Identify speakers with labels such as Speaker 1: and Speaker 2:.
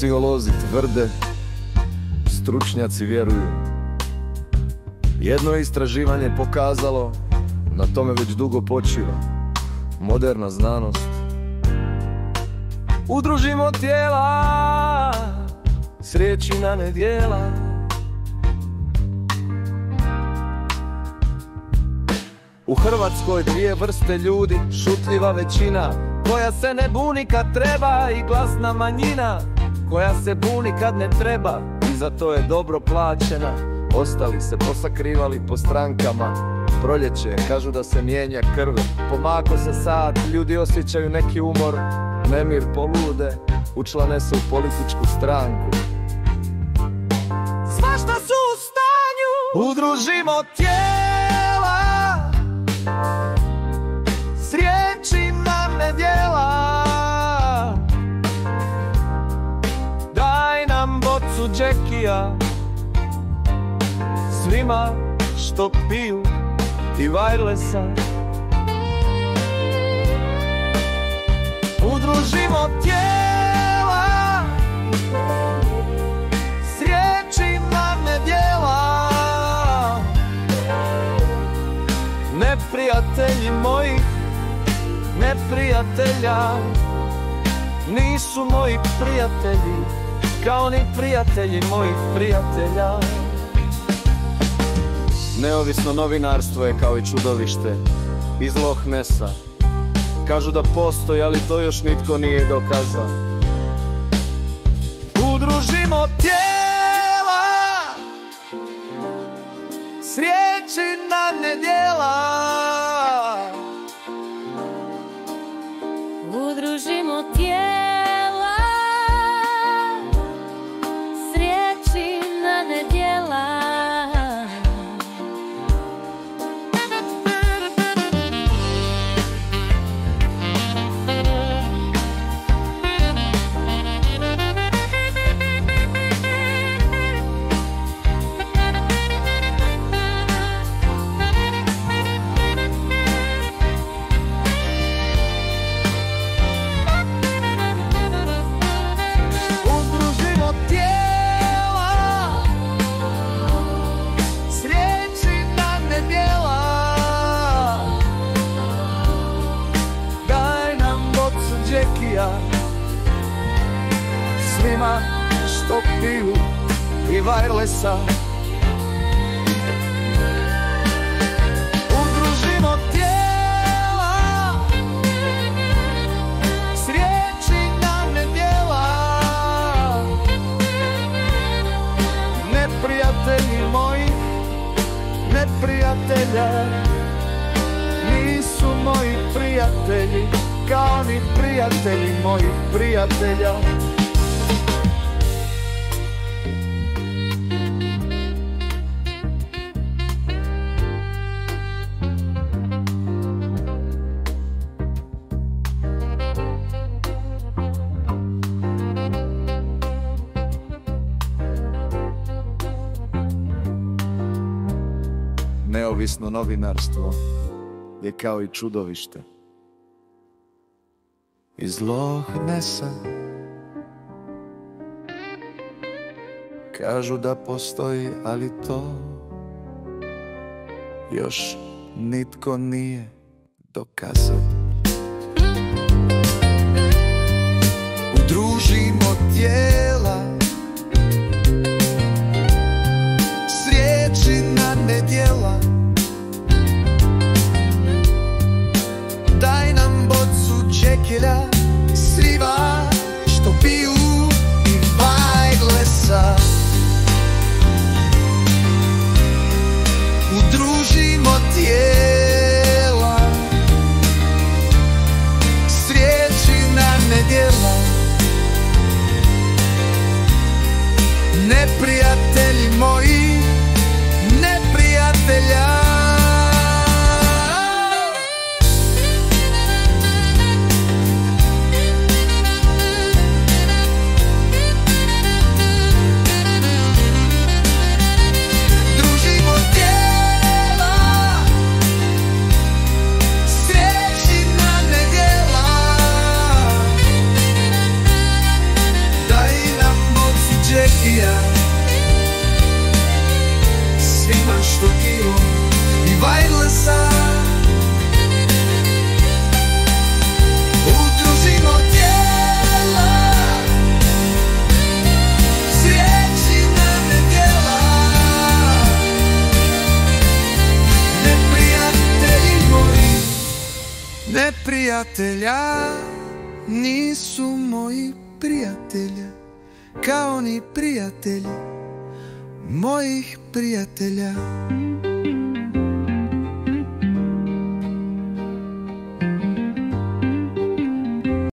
Speaker 1: Psiholozi tvrde, stručnjaci vjeruju. Jedno je istraživanje pokazalo, na tome već dugo počiva moderna znanost. Udružimo tijela s riječi na nedjela. U Hrvatskoj dvije vrste ljudi, šutljiva većina koja se ne buni kad treba i glasna manjina koja se buni kad ne treba i za to je dobro plaćena. Ostali se posakrivali po strankama. Proljeće, kažu da se mijenja krv. Pomako se sat, ljudi osjećaju neki umor. Nemir polude, učlane se u političku stranku. Svašta su u stanju. Udružimo tijela s riječima nedjela. Daj nam bocu džekija svima što piju i wirelessa. Udružimo tijela s riječima nedjela. Neprijatelji mojih neprijatelja nisu moji prijatelji, kao ni prijatelji mojih prijatelja. Neovisno novinarstvo je kao i čudovište iz Loch Nessa. Kažu da postoji, ali to još nitko nije dokazao. Udružimo tijela s riječi na nedjela.
Speaker 2: Udružimo tijela s riječi na nedjela.
Speaker 1: Svima što piju i wirelessa. Udružimo tijela s riječi na nedjela. Neprijatelji moji neprijatelja nisu moji prijatelji, kao ni prijatelji mojih prijatelja. Neovisno novinarstvo je kao i čudovište iz Loch Nessa. Kažu da postoji, ali to još nitko nije dokazao. Udružimo tijela s riječi na nedjela. Daj nam bocu džekilja svima što piju i wirelessa. Udružimo tijela s riječi na nedjela. Neprijatelji moji neprijatelja. Daj nam
Speaker 3: i ja, svima što kivo i vajglasa. Udružimo tijela, sriječi na nedjela, neprijatelji moji, neprijatelja nisu moji prijatelja, kao ni prijatelji mojih prijatelja.